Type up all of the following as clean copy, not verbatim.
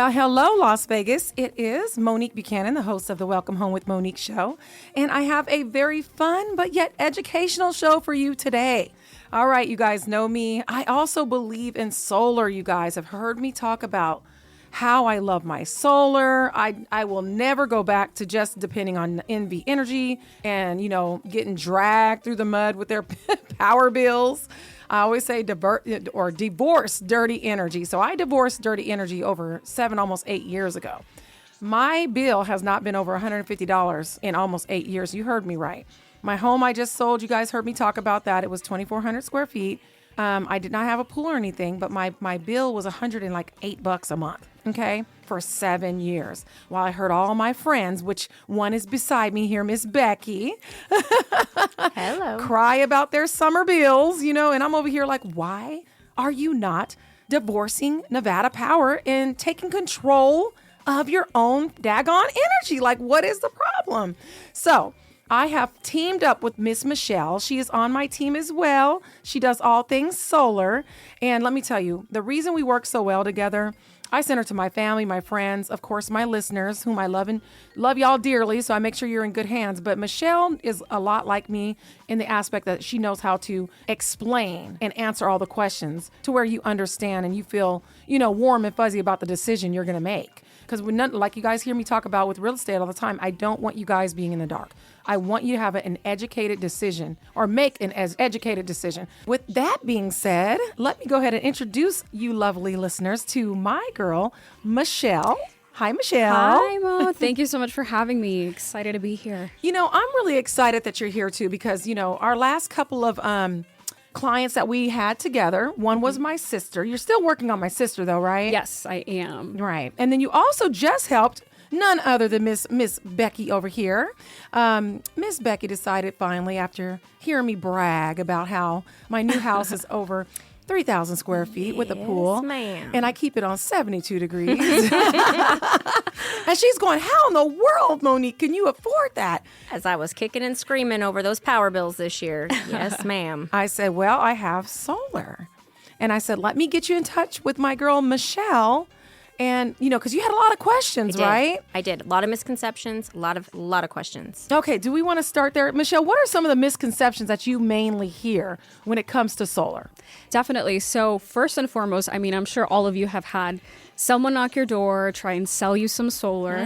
Well, hello, Las Vegas. It is Monique Buchanan, the host of the Welcome Home with Monique show. And I have a very fun but yet educational show for you today. All right, you guys know me. I also believe in solar. You guys have heard me talk about how I love my solar. I will never go back to just depending on NV Energy and, getting dragged through the mud with their power bills. I always say divorce dirty energy. So I divorced dirty energy over 7, almost 8 years ago. My bill has not been over $150 in almost 8 years. You heard me right. My home I just sold, you guys heard me talk about that. It was 2,400 square feet. I did not have a pool or anything, but my bill was $108 a month, okay, for 7 years. While I heard all my friends, which one is beside me here, Miss Becky, hello, cry about their summer bills, and I'm over here like, why are you not divorcing Nevada Power and taking control of your own daggone energy? Like, what is the problem? So I have teamed up with Miss Michelle. She is on my team as well. She does all things solar. And let me tell you, the reason we work so well together, I send her to my family, my friends, of course, my listeners, whom I love and love y'all dearly. So I make sure you're in good hands. But Michelle is a lot like me in the aspect that she knows how to explain and answer all the questions to where you understand and you feel, warm and fuzzy about the decision you're going to make. Because like you guys hear me talk about with real estate all the time, I don't want you guys being in the dark. I want you to have an educated decision or make an educated decision. With that being said, let me go ahead and introduce you lovely listeners to my girl, Michelle. Hi, Michelle. Hi, Mo. Thank you so much for having me. Excited to be here. I'm really excited that you're here too because, our last couple of clients that we had together, one was my sister. You're still working on my sister though, right? Yes, I am. Right. And then you also just helped none other than Miss Becky over here. Miss Becky decided finally, after hearing me brag about how my new house is over 3,000 square feet with a pool. Yes, ma'am. And I keep it on 72 degrees. And she's going, how in the world, Monique, can you afford that? As I was kicking and screaming over those power bills this year. Yes, ma'am. I said, well, I have solar. And I said, let me get you in touch with my girl, Michelle. And, because you had a lot of questions, right? I did. A lot of misconceptions, a lot of questions. Okay, do we want to start there? Michelle, what are some of the misconceptions that you mainly hear when it comes to solar? Definitely. So first and foremost, I'm sure all of you have had someone knock your door, try and sell you some solar,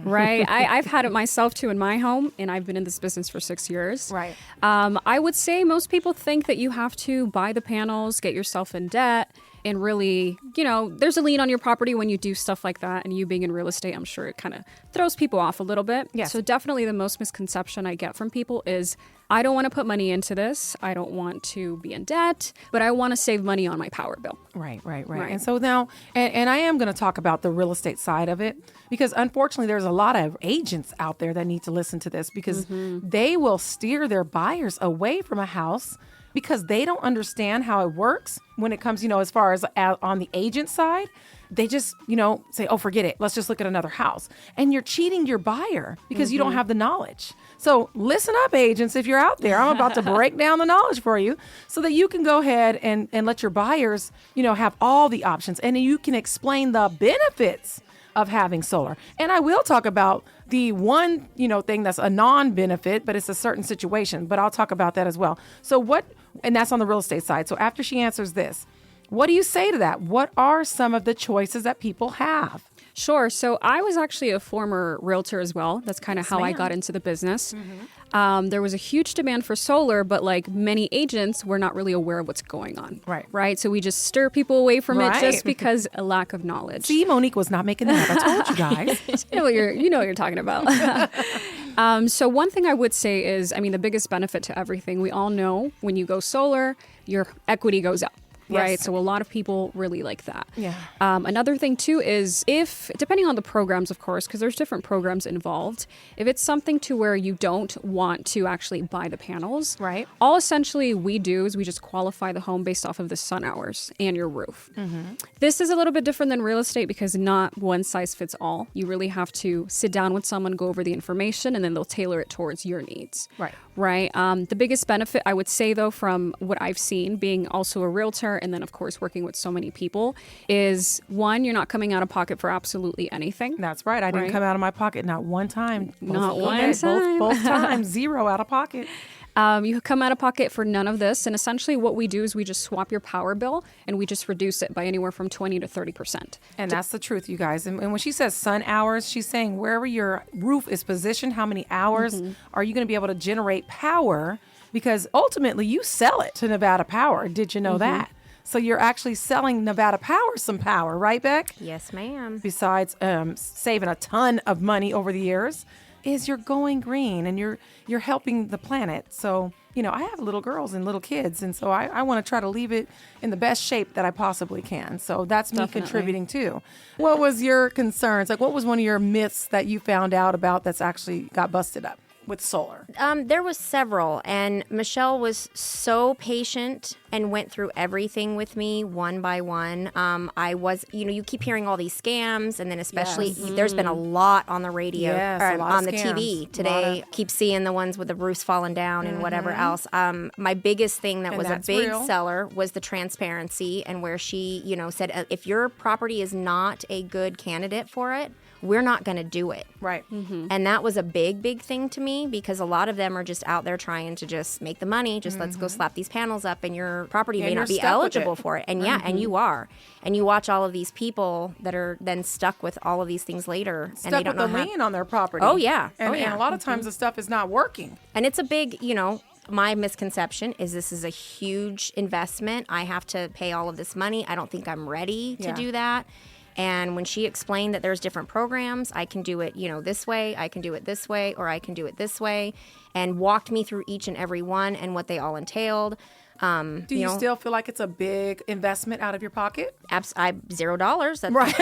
right? I've had it myself too in my home, and I've been in this business for 6 years. Right. I would say most people think that you have to buy the panels, get yourself in debt, and really, there's a lien on your property when you do stuff like that. And you being in real estate, I'm sure it kind of throws people off a little bit. Yes. So definitely the most misconception I get from people is, I don't want to put money into this. I don't want to be in debt, but I want to save money on my power bill. Right. And so now, and I am going to talk about the real estate side of it, because unfortunately there's a lot of agents out there that need to listen to this because they will steer their buyers away from a house because they don't understand how it works when it comes, as far as on the agent side. They just, say, oh, forget it. Let's just look at another house. And you're cheating your buyer because you don't have the knowledge. So listen up, agents, if you're out there. I'm about to break down the knowledge for you so that you can go ahead and let your buyers, have all the options. And then you can explain the benefits of having solar. And I will talk about the one, thing that's a non-benefit, but it's a certain situation. But I'll talk about that as well. So and that's on the real estate side. So after she answers this, what do you say to that? What are some of the choices that people have? Sure. So I was actually a former realtor as well. That's kind of how I got into the business. There was a huge demand for solar, but like many agents, we're not really aware of what's going on. Right. So we just stir people away from it just because a lack of knowledge. See, Monique was not making that up. I told you guys. you know what you're talking about. So one thing I would say is, the biggest benefit to everything, we all know when you go solar, your equity goes up. Right. Yes. So a lot of people really like that. Yeah. Another thing, too, is depending on the programs, of course, because there's different programs involved, if it's something to where you don't want to actually buy the panels, right, all essentially we do is we just qualify the home based off of the sun hours and your roof. This is a little bit different than real estate because not one size fits all. You really have to sit down with someone, go over the information, and then they'll tailor it towards your needs. Right. Right. The biggest benefit, I would say, though, from what I've seen, being also a realtor and then of course working with so many people, is one, you're not coming out of pocket for absolutely anything. That's right. I didn't come out of my pocket not one time. Not one time. Both times, zero out of pocket. You come out of pocket for none of this. And essentially what we do is we just swap your power bill and we just reduce it by anywhere from 20 to 30%. And that's the truth, you guys. And when she says sun hours, she's saying wherever your roof is positioned, how many hours are you going to be able to generate power? Because ultimately you sell it to Nevada Power. Did you know that? So you're actually selling Nevada Power some power, right, Beck? Yes, ma'am. Besides saving a ton of money over the years, is you're going green and you're helping the planet. So, you know, I have little girls and little kids, and so I want to try to leave it in the best shape that I possibly can. So that's me contributing too. What was your concerns? Like, what was one of your myths that you found out about that's actually got busted up with solar? There was several, and Michelle was so patient and went through everything with me one by one. I was, you keep hearing all these scams, and then especially there's been a lot on the radio, on the TV today. Keep seeing the ones with the roofs falling down and whatever else. My biggest thing that was a big seller was the transparency, and where she, said, if your property is not a good candidate for it, we're not going to do it. Right. And that was a big, big thing to me, because a lot of them are just out there trying to just make the money. Just let's go slap these panels up, and your property may not be eligible for it. And and you are. And you watch all of these people that are then stuck with all of these things later. Stuck and they don't with know the lien on their property. Oh, yeah. And a lot of times the stuff is not working. And it's a big, my misconception is this is a huge investment. I have to pay all of this money. I don't think I'm ready to do that. And when she explained that there's different programs, I can do it, this way, I can do it this way, or I can do it this way, and walked me through each and every one and what they all entailed. Do you still feel like it's a big investment out of your pocket? $0. That's right.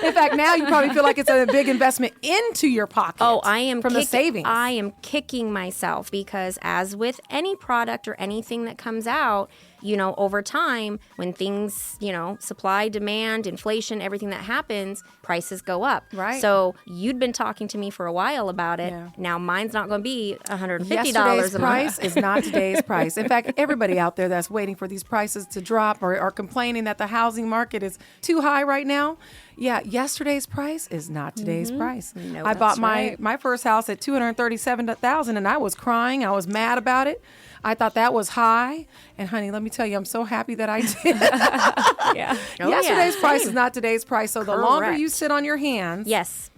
In fact, now you probably feel like it's a big investment into your pocket. Oh, I am from the savings. I am kicking myself, because as with any product or anything that comes out, over time, when things, supply, demand, inflation, everything that happens, prices go up. Right. So you'd been talking to me for a while about it. Yeah. Now mine's not going to be $150 Yesterday's a month. price is not today's price. In fact, everybody out there that's waiting for these prices to drop or complaining that the housing market is too high right now, yesterday's price is not today's price. No, I bought my first house at $237,000, and I was crying. I was mad about it. I thought that was high. And honey, let me tell you, I'm so happy that I did. Yesterday's price is not today's price. So the longer you sit on your hands,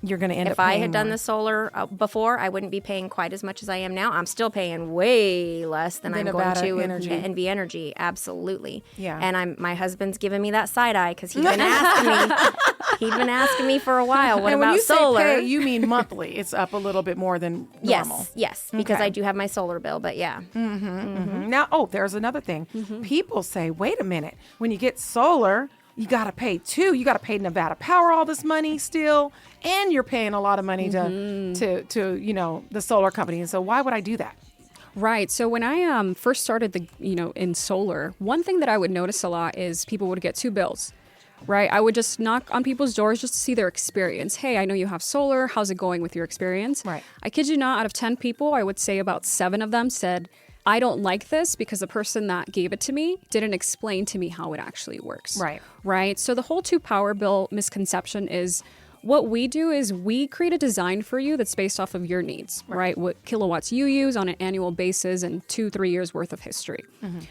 you're going to end up paying If I had done more. the solar before, I wouldn't be paying quite as much as I am now. I'm still paying way less than I'm going to in NV Energy. Absolutely. Yeah. And my husband's giving me that side eye, because he's been asking me. He'd been asking me for a while, what and about when you solar? Say pay, you mean monthly. It's up a little bit more than normal. Yes, because I do have my solar bill, but yeah. Now, there's another thing. People say, wait a minute, when you get solar, you got to pay too. You got to pay Nevada Power all this money still, and you're paying a lot of money to the solar company. And so why would I do that? Right. So when I first started in solar, one thing that I would notice a lot is people would get two bills. Right. I would just knock on people's doors just to see their experience. Hey, I know you have solar. How's it going with your experience? Right. I kid you not, out of 10 people, I would say about 7 of them said, I don't like this because the person that gave it to me didn't explain to me how it actually works. Right. Right. So the whole 2 power bill misconception is, what we do is we create a design for you that's based off of your needs, right? What kilowatts you use on an annual basis and 2-3 years worth of history.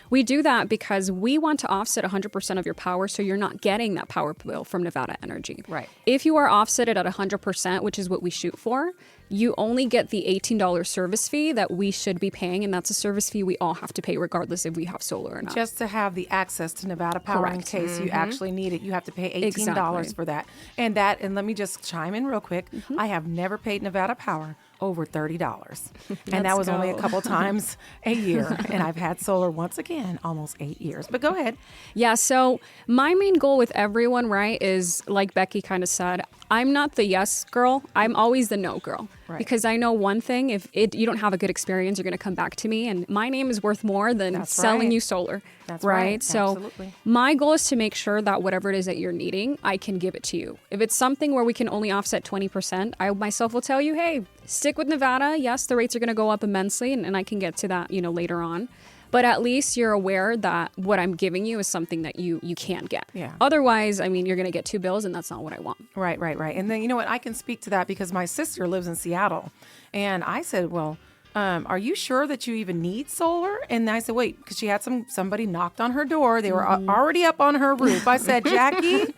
We do that because we want to offset 100% of your power, so you're not getting that power bill from Nevada Energy. Right. If you are offsetted at 100%, which is what we shoot for, you only get the $18 service fee that we should be paying, and that's a service fee we all have to pay regardless if we have solar or not. Just to have the access to Nevada Power in case you actually need it, you have to pay $18 for that. And let me just chime in real quick. I have never paid Nevada Power over $30. And that was only a couple times a year. And I've had solar once again, almost 8 years. But go ahead. Yeah, so my main goal with everyone, right, is like Becky kind of said, I'm not the yes girl. I'm always the no girl. Right. Because I know one thing, if you don't have a good experience, you're going to come back to me. And my name is worth more than selling you solar. That's right. So absolutely. My goal is to make sure that whatever it is that you're needing, I can give it to you. If it's something where we can only offset 20%, I myself will tell you, hey, stick with Nevada. Yes, the rates are going to go up immensely, and I can get to that, later on. But at least you're aware that what I'm giving you is something that you can get. Yeah. Otherwise, I mean, you're going to get 2 bills, and that's not what I want. Right. And then, you know what? I can speak to that because my sister lives in Seattle. And I said, well, are you sure that you even need solar? And I said, wait, because she had somebody knocked on her door. They were already up on her roof. I said, Jackie,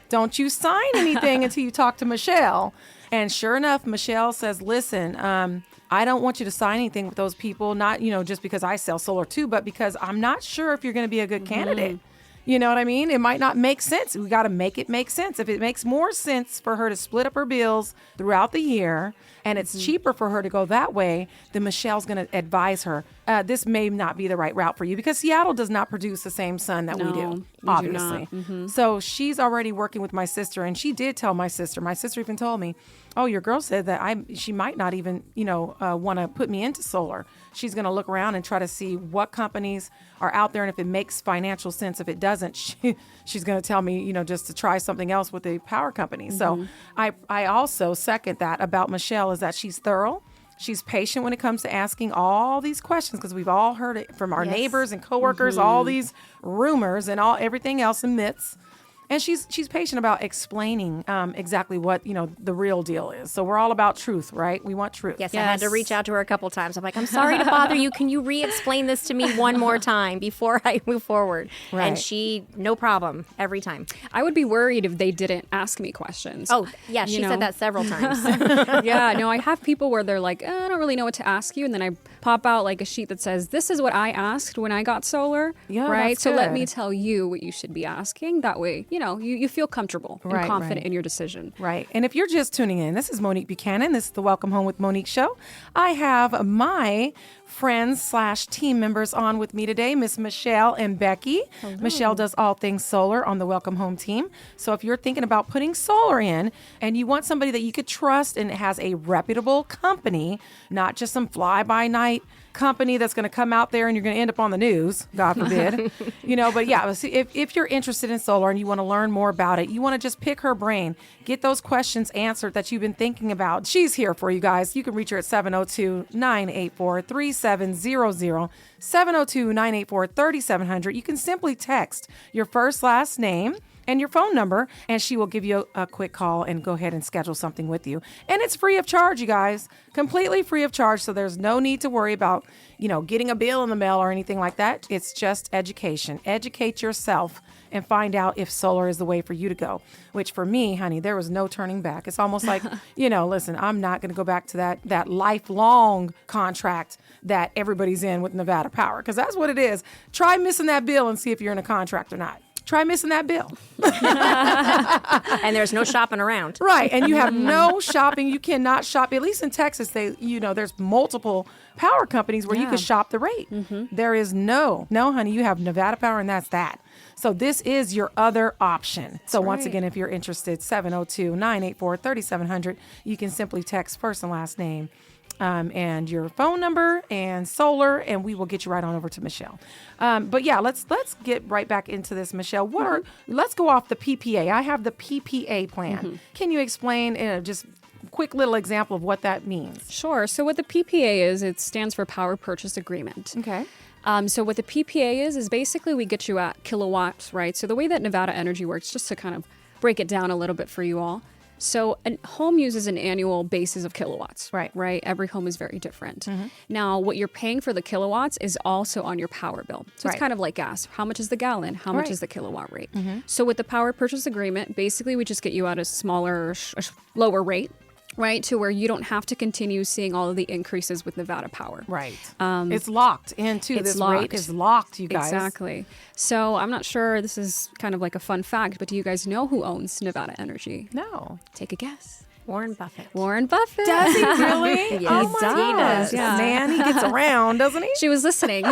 don't you sign anything until you talk to Michelle. And sure enough, Michelle says, listen, I don't want you to sign anything with those people, not, just because I sell solar too, but because I'm not sure if you're going to be a good candidate. You know what I mean? It might not make sense. We got to make it make sense. If it makes more sense for her to split up her bills throughout the year and it's cheaper for her to go that way, then Michelle's going to advise her. This may not be the right route for you because Seattle does not produce the same sun that we do, obviously. So she's already working with my sister, and she did tell my sister. My sister even told me, oh, your girl said that she might not even, want to put me into solar. She's going to look around and try to see what companies are out there. And if it makes financial sense, if it doesn't, she's going to tell me, just to try something else with the power company. So I also second that about Michelle is that she's thorough. She's patient when it comes to asking all these questions because we've all heard it from our neighbors and coworkers, all these rumors and everything else and myths. And she's patient about explaining exactly what, the real deal is. So we're all about truth, right? We want truth. Yes, I had to reach out to her a couple times. I'm like, I'm sorry to bother you. Can you re-explain this to me one more time before I move forward? Right. And she, no problem, every time. I would be worried if they didn't ask me questions. Oh, yeah, she said that several times. Yeah, no, I have people where they're like, I don't really know what to ask you. And then I pop out like a sheet that says, this is what I asked when I got solar. Yeah, right? that's So let good. me tell you what you should be asking. That way, you feel comfortable and confident in your decision. Right. And if you're just tuning in, this is Monique Buchanan. This is the Welcome Home with Monique show. I have my friends/team members on with me today, Miss Michelle and Becky. Hello. Michelle does all things solar on the Welcome Home team. So if you're thinking about putting solar in and you want somebody that you could trust and has a reputable company, not just some fly-by-night company that's going to come out there and you're going to end up on the news, God forbid. But yeah, if you're interested in solar and you want to learn more about it, you want to just pick her brain, get those questions answered that you've been thinking about. She's here for you guys. You can reach her at 702-984-3700, 702-984-3700. You can simply text your first, last name and your phone number, and she will give you a quick call and go ahead and schedule something with you. And it's free of charge, you guys, completely free of charge. So there's no need to worry about, getting a bill in the mail or anything like that. It's just education. Educate yourself and find out if solar is the way for you to go, which for me, honey, there was no turning back. It's almost like, listen, I'm not going to go back to that lifelong contract that everybody's in with Nevada Power, because that's what it is. Try missing that bill and see if you're in a contract or not. Try missing that bill. And there's no shopping around. Right. And you have no shopping. You cannot shop. At least in Texas, there's multiple power companies where you can shop the rate. There is no, honey, you have Nevada Power and that's that. So this is your other option. So once again, if you're interested, 702-984-3700, you can simply text first and last name and your phone number and solar, and we will get you right on over to Michelle. But yeah, let's get right back into this, Michelle. Let's go off the PPA. I have the PPA plan. Can you explain just quick little example of what that means? Sure. So what the PPA is, it stands for Power Purchase Agreement. Okay. So what the PPA is basically we get you at kilowatts, right? So the way that Nevada Energy works, just to kind of break it down a little bit for you all. So a home uses an annual basis of kilowatts, right? Every home is very different. Now, what you're paying for the kilowatts is also on your power bill. So it's kind of like gas. How much is the gallon? How much is the kilowatt rate? So with the power purchase agreement, basically we just get you at a smaller, lower rate, right? To where you don't have to continue seeing all of the increases with Nevada Power. Right. It's locked into this rate is locked, you guys. Exactly. So I'm not sure, this is kind of like a fun fact, but do you guys know who owns Nevada Energy? No. Take a guess. Warren Buffett. Warren Buffett. Does he really? Yes, Oh my gosh. Yeah. Man, he gets around, doesn't he? She was listening.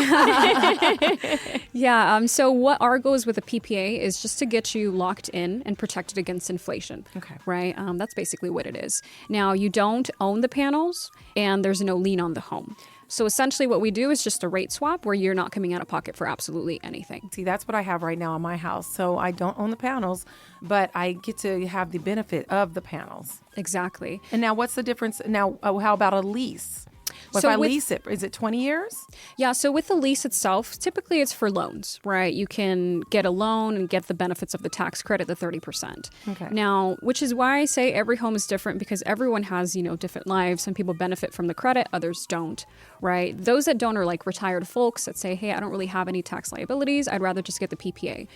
Yeah. So what our goal is with the PPA is just to get you locked in and protected against inflation. Okay. Right. That's basically what it is. Now, you don't own the panels and there's no lien on the home. So essentially what we do is just a rate swap where you're not coming out of pocket for absolutely anything. See, that's what I have right now in my house. So I don't own the panels, but I get to have the benefit of the panels. Exactly. And now what's the difference? Now, how about a lease? If I lease it, is it 20 years? Yeah, so with the lease itself, typically it's for loans, right? You can get a loan and get the benefits of the tax credit, the 30%. Okay. Now, which is why I say every home is different because everyone has, different lives. Some people benefit from the credit, others don't, right? Those that don't are like retired folks that say, hey, I don't really have any tax liabilities. I'd rather just get the PPA.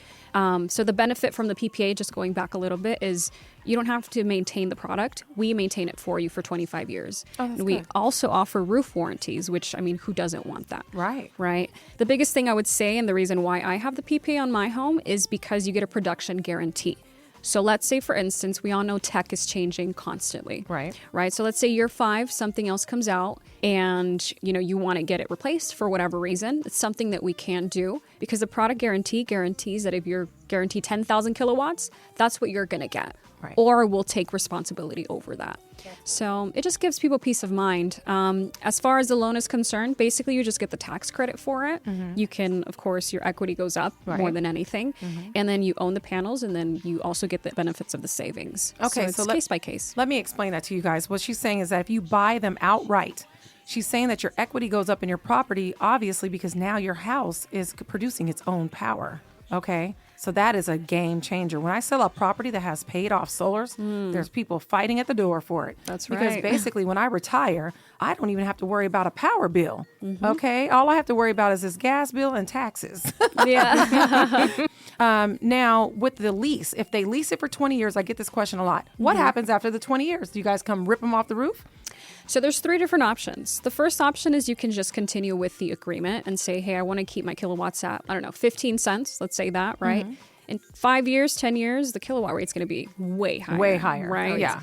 So the benefit from the PPA, just going back a little bit, is you don't have to maintain the product. We maintain it for you for 25 years. And we also offer roof warranties, which, who doesn't want that? Right. Right. The biggest thing I would say, and the reason why I have the PPA on my home, is because you get a production guarantee. So let's say, for instance, we all know tech is changing constantly. Right. Right. So let's say year 5, something else comes out and, you want to get it replaced for whatever reason. It's something that we can do because the product guarantee guarantees that if you're guaranteed 10,000 kilowatts, that's what you're going to get. Right. Or we'll take responsibility over that. Yeah. So it just gives people peace of mind. As far as the loan is concerned, basically you just get the tax credit for it. Mm-hmm. You can, of course, your equity goes up more than anything. Mm-hmm. And then you own the panels and then you also get the benefits of the savings. Okay, so it's case by case. Let me explain that to you guys. What she's saying is that if you buy them outright, she's saying that your equity goes up in your property, obviously, because now your house is producing its own power. Okay? So that is a game changer. When I sell a property that has paid off solars, there's people fighting at the door for it. That's right. Because basically when I retire, I don't even have to worry about a power bill. Mm-hmm. Okay? All I have to worry about is this gas bill and taxes. Yeah. Now, with the lease, if they lease it for 20 years, I get this question a lot. What happens after the 20 years? Do you guys come rip them off the roof? So there's 3 different options. The first option is you can just continue with the agreement and say, hey, I want to keep my kilowatts at, 15 cents. Let's say that, right? Mm-hmm. In 5 years, 10 years, the kilowatt rate's going to be way higher. Way higher. Right? Oh, yeah.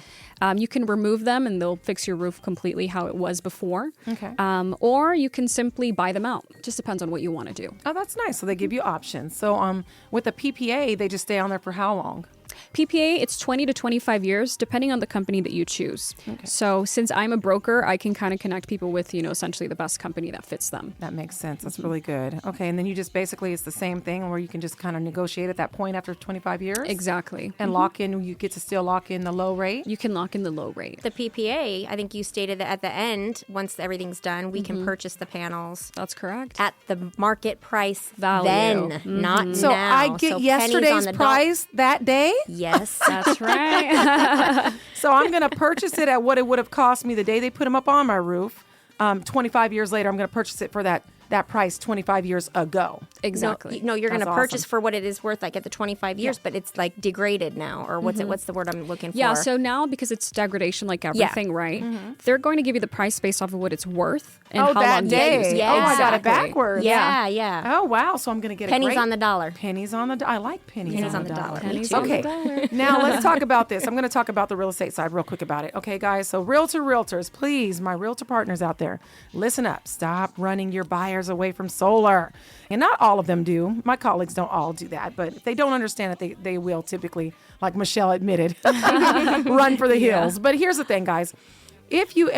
You can remove them and they'll fix your roof completely how it was before. Okay. Or you can simply buy them out. Just depends on what you want to do. Oh, that's nice. So they give you options. So with the PPA, they just stay on there for how long? PPA, it's 20 to 25 years, depending on the company that you choose. Okay. So since I'm a broker, I can kind of connect people with, essentially the best company that fits them. That makes sense. That's really good. Okay. And then you just basically, it's the same thing where you can just kind of negotiate at that point after 25 years? Exactly. And lock in, you get to still lock in the low rate? You can lock in the low rate. The PPA, I think you stated that at the end, once everything's done, we can purchase the panels. That's correct. At the market price value. Then, not now. So I get yesterday's price that day? Yes. That's right. So I'm going to purchase it at what it would have cost me the day they put them up on my roof. 25 years later, I'm going to purchase it for that price 25 years ago. Exactly. No, you're going to purchase awesome. for what it is worth, like at the 25 years, but it's like degraded now, or what's the word I'm looking for? Yeah, so now because it's degradation like everything, right? Mm-hmm. They're going to give you the price based off of what it's worth and how that long day. you use it. Yeah. Oh, I got it Exactly. backwards. Yeah. Oh, wow. So I'm going to get Pennies a great... on the dollar. Pennies on the dollar. I like pennies on the dollar. Pennies on the Okay. dollar. Now let's talk about this. I'm going to talk about the real estate side real quick about it. Okay, guys. So realtors, please, my realtor partners out there, listen up. Stop running your buyers away from solar. And not all of them do. My colleagues don't all do that, but if they don't understand it, they will typically, like Michelle admitted, run for the hills. But here's the thing, guys. If you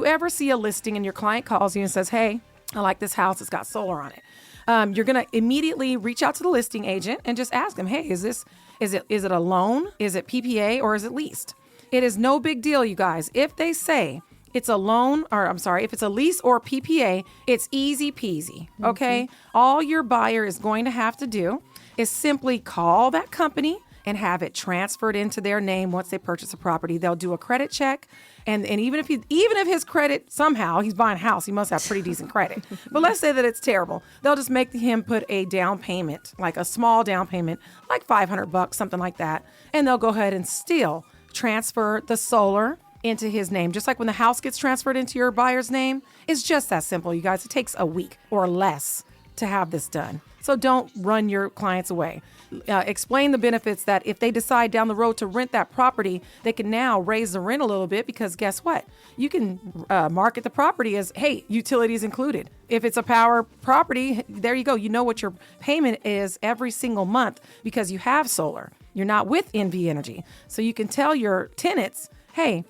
ever see a listing and your client calls you and says, hey, I like this house, it's got solar on it. You're going to immediately reach out to the listing agent and just ask them, hey, is it a loan? Is it PPA or is it leased? It is no big deal, you guys. If they say it's a loan, or I'm sorry, if it's a lease or PPA, it's easy peasy, okay? Mm-hmm. All your buyer is going to have to do is simply call that company and have it transferred into their name once they purchase a property. They'll do a credit check. And even if his credit, somehow, he's buying a house, he must have pretty decent credit. But let's say that it's terrible. They'll just make him put a down payment, like a small down payment, like $500, something like that. And they'll go ahead and still transfer the solar into his name. Just like when the house gets transferred into your buyer's name, it's just that simple, you guys. It takes a week or less to have this done. So don't run your clients away. Explain the benefits that if they decide down the road to rent that property, they can now raise the rent a little bit because guess what? You can market the property as, hey, utilities included. If it's a power property, there you go. You know what your payment is every single month because you have solar. You're not with NV Energy. So you can tell your tenants, hey,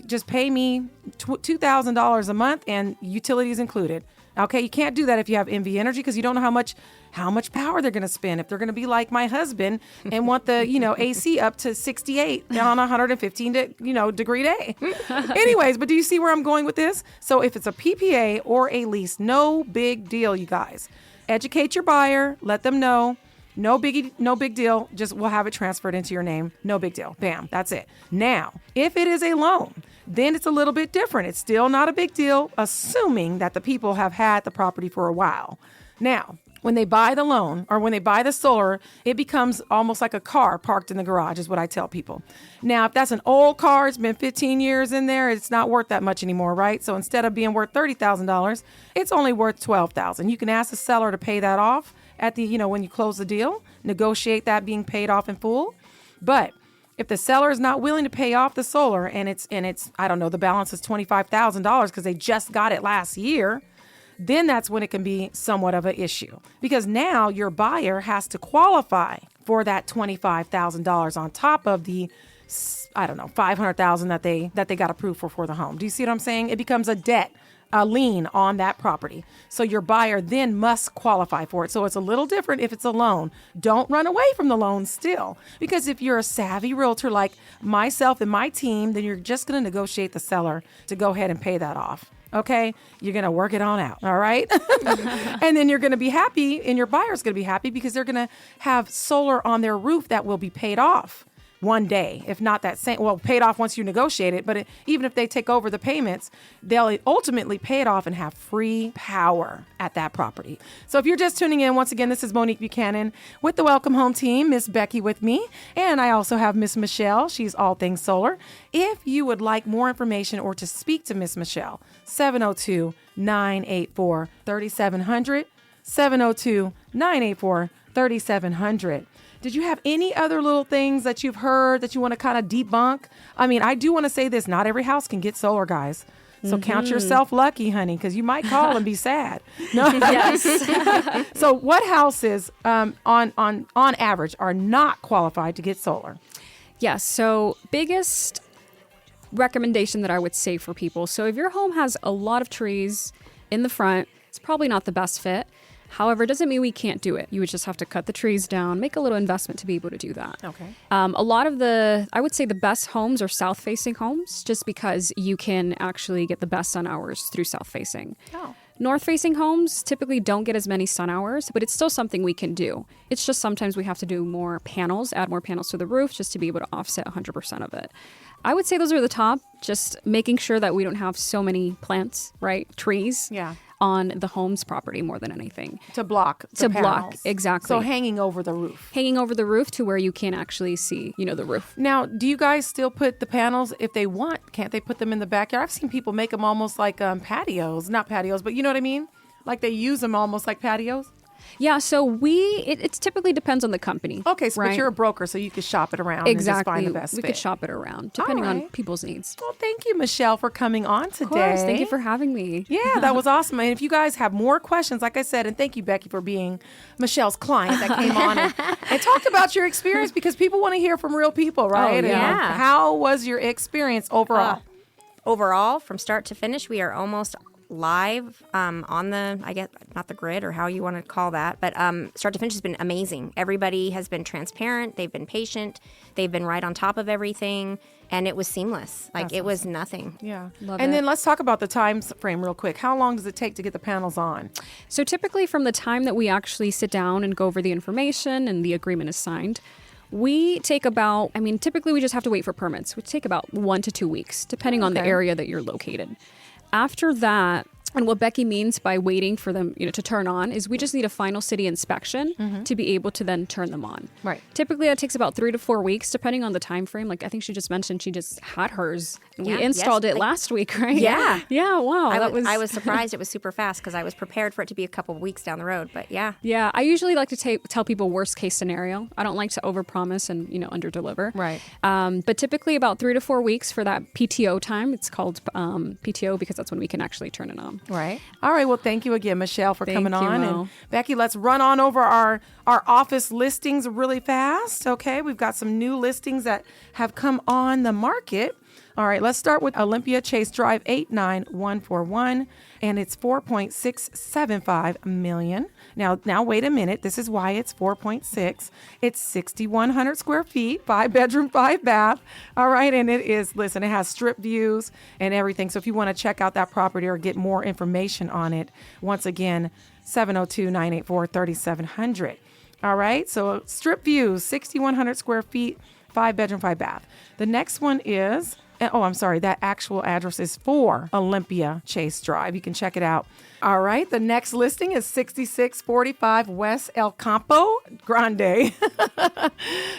just pay me $2,000 a month and utilities included. Okay, you can't do that if you have envy energy because you don't know how much power they're going to spend. If they're going to be like my husband and want the, AC up to 68 on a 115 degree day. Anyways, but do you see where I'm going with this? So if it's a PPA or a lease, no big deal, you guys. Educate your buyer, let them know. No big deal. Just we'll have it transferred into your name. No big deal. Bam, that's it. Now, if it is a loan, then it's a little bit different. It's still not a big deal, assuming that the people have had the property for a while. Now, when they buy the loan or when they buy the solar, it becomes almost like a car parked in the garage is what I tell people. Now, if that's an old car, it's been 15 years in there, it's not worth that much anymore, right? So instead of being worth $30,000, it's only worth $12,000. You can ask the seller to pay that off at the, when you close the deal, negotiate that being paid off in full. But if the seller is not willing to pay off the solar and it's I don't know, the balance is $25,000 because they just got it last year, then that's when it can be somewhat of an issue because now your buyer has to qualify for that $25,000 on top of the, I don't know, $500,000 that they got approved for the home. Do you see what I'm saying? It becomes a debt, a lien on that property. So your buyer then must qualify for it. So it's a little different if it's a loan. Don't run away from the loan still, because if you're a savvy realtor like myself and my team, then you're just going to negotiate the seller to go ahead and pay that off. Okay, you're going to work it on out. All right. And then you're going to be happy and your buyer's going to be happy because they're going to have solar on their roof that will be paid off one day, if not that same, paid off once you negotiate it. But even if they take over the payments, they'll ultimately pay it off and have free power at that property. So if you're just tuning in, once again, this is Monique Buchanan with the Welcome Home team, Miss Becky with me. And I also have Miss Michelle. She's all things solar. If you would like more information or to speak to Miss Michelle, 702-984-3700, 702-984-3700. Did you have any other little things that you've heard that you want to kind of debunk? I mean, I do want to say this. Not every house can get solar, guys. So count yourself lucky, honey, because you might call and be sad. No. Yes. So what houses on average are not qualified to get solar? Yes. So biggest recommendation that I would say for people. So if your home has a lot of trees in the front, it's probably not the best fit. However, it doesn't mean we can't do it. You would just have to cut the trees down, make a little investment to be able to do that. Okay. A lot of I would say the best homes are south-facing homes, just because you can actually get the best sun hours through south-facing. Oh. North-facing homes typically don't get as many sun hours, but it's still something we can do. It's just sometimes we have to do more panels, add more panels to the roof just to be able to offset 100% of it. I would say those are the top, just making sure that we don't have so many plants, right? Trees. Yeah. On the home's property more than anything. To block the panels. Exactly. So hanging over the roof. Hanging over the roof to where you can actually see, the roof. Now, do you guys still put the panels, if they want, can't they put them in the backyard? I've seen people make them almost like patios. Not patios, but you know what I mean? Like they use them almost like patios. Yeah, so it typically depends on the company. Okay, so right? But you're a broker, so you can shop it around exactly. and just find the best we fit. could shop it around, depending on people's needs. Well, thank you, Michelle, for coming on today. Of course, thank you for having me. Yeah, that was awesome. And if you guys have more questions, like I said, and thank you, Becky, for being Michelle's client that came on and talked about your experience, because people want to hear from real people, right? Oh, yeah. And how was your experience overall? Overall, from start to finish, we are almost live on the, I guess, not the grid or how you want to call that, but start to finish has been amazing. Everybody has been transparent. They've been patient. They've been right on top of everything. And it was seamless. Like, it was nothing. Yeah. Love and it. then let's talk about the time frame real quick. How long does it take to get the panels on? So typically from the time that we actually sit down and go over the information and the agreement is signed, we take about, typically we just have to wait for permits, which take about 1 to 2 weeks, depending on the area that you're located. After that, and what Becky means by waiting for them, to turn on is we just need a final city inspection to be able to then turn them on. Right. Typically, that takes about 3 to 4 weeks, depending on the time frame. Like I think she just mentioned, she just had hers, and we installed it last week, right? Yeah. Yeah. Wow. I was surprised it was super fast because I was prepared for it to be a couple of weeks down the road. But yeah. Yeah. I usually like to tell people worst case scenario. I don't like to overpromise and underdeliver. Right. But typically about 3 to 4 weeks for that PTO time. It's called PTO because that's when we can actually turn it on. Right. All right. Well, thank you again, Michelle, for coming on. Mo. And Becky, let's run on over our office listings really fast. Okay. We've got some new listings that have come on the market. All right, let's start with Olympia Chase Drive 89141, and it's 4.675 million. Now wait a minute. This is why it's 4.6. It's 6,100 square feet, 5 bedroom, 5 bath. All right, and it has strip views and everything. So if you want to check out that property or get more information on it, once again, 702-984-3700. All right, so strip views, 6,100 square feet, 5 bedroom, 5 bath. The next one is, that actual address is 4 Olympia Chase Drive. You can check it out. All right, the next listing is 6645 West El Campo Grande.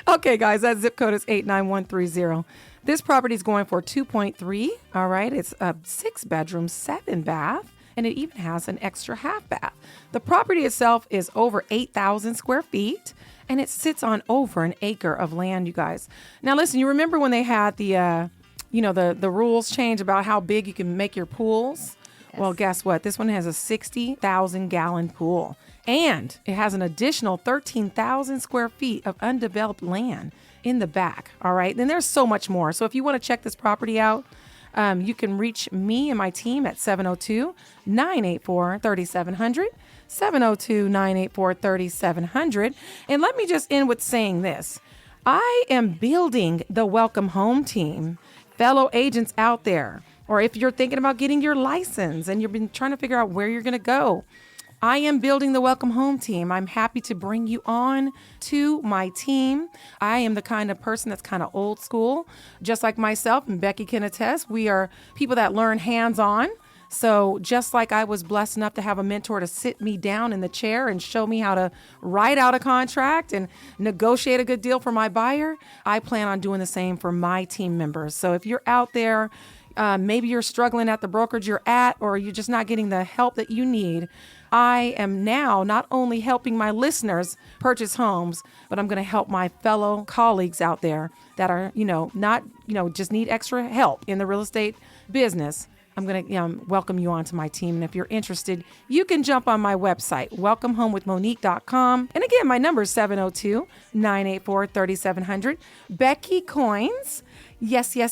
Okay, guys, that zip code is 89130. This property is going for 2.3. All right, it's a 6 bedroom, 7 bath. And it even has an extra half bath. The property itself is over 8,000 square feet, and it sits on over an acre of land, you guys. Now, listen, you remember when they had the rules change about how big you can make your pools? Yes. Well, guess what? This one has a 60,000 gallon pool, and it has an additional 13,000 square feet of undeveloped land in the back. All right. Then there's so much more. So if you want to check this property out, you can reach me and my team at 702-984-3700, 702-984-3700. And let me just end with saying this. I am building the Welcome Home team. Fellow agents out there, or if you're thinking about getting your license and you've been trying to figure out where you're going to go, I am building the Welcome Home team. I'm happy to bring you on to my team. I am the kind of person that's kind of old school, just like myself, and Becky can attest. We are people that learn hands-on. So just like I was blessed enough to have a mentor to sit me down in the chair and show me how to write out a contract and negotiate a good deal for my buyer, I plan on doing the same for my team members. So if you're out there, maybe you're struggling at the brokerage you're at, or you're just not getting the help that you need, I am now not only helping my listeners purchase homes, but I'm going to help my fellow colleagues out there that are, just need extra help in the real estate business. I'm going to welcome you onto my team. And if you're interested, you can jump on my website, welcomehomewithmonique.com. And again, my number is 702-984-3700. Becky Coins. Yes. She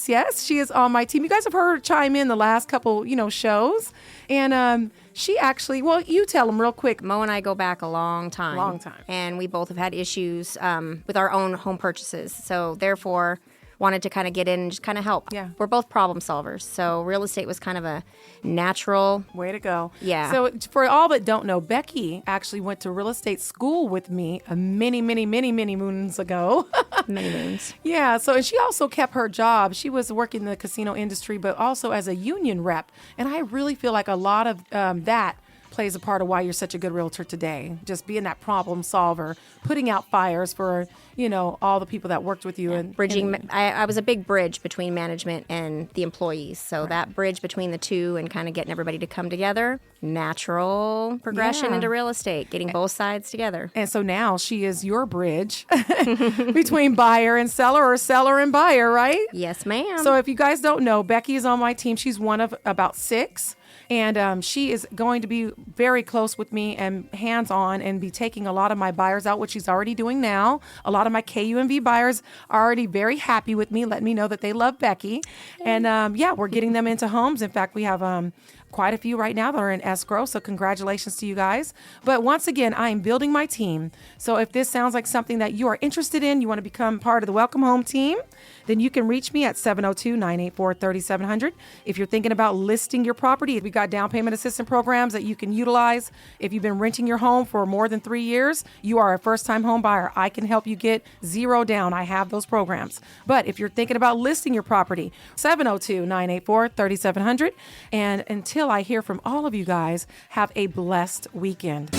is on my team. You guys have heard her chime in the last couple, shows. And she actually, you tell them real quick. Mo and I go back a long time. And we both have had issues with our own home purchases. So therefore, wanted to kind of get in and just kind of help. Yeah. We're both problem solvers. So real estate was kind of a natural way to go. Yeah. So for all that don't know, Becky actually went to real estate school with me many moons ago. Many moons. Yeah. So, and she also kept her job. She was working in the casino industry, but also as a union rep. And I really feel like a lot of that plays a part of why you're such a good realtor today. Just being that problem solver, putting out fires for, all the people that worked with you. And bridging. I was a big bridge between management and the employees. So right. That bridge between the two and kind of getting everybody to come together, natural progression into real estate, getting both sides together. And so now she is your bridge between buyer and seller, or seller and buyer, right? Yes, ma'am. So if you guys don't know, Becky is on my team. She's one of about 6. And she is going to be very close with me and hands-on and be taking a lot of my buyers out, which she's already doing now. A lot of my KUMV buyers are already very happy with me, letting me know that they love Becky. And we're getting them into homes. In fact, we have quite a few right now that are in escrow. So congratulations to you guys. But once again, I am building my team. So if this sounds like something that you are interested in, you want to become part of the Welcome Home team, then you can reach me at 702-984-3700. If you're thinking about listing your property, we've got down payment assistance programs that you can utilize. If you've been renting your home for more than 3 years, you are a first-time home buyer, I can help you get 0 down. I have those programs. But if you're thinking about listing your property, 702-984-3700. And until I hear from all of you guys, have a blessed weekend.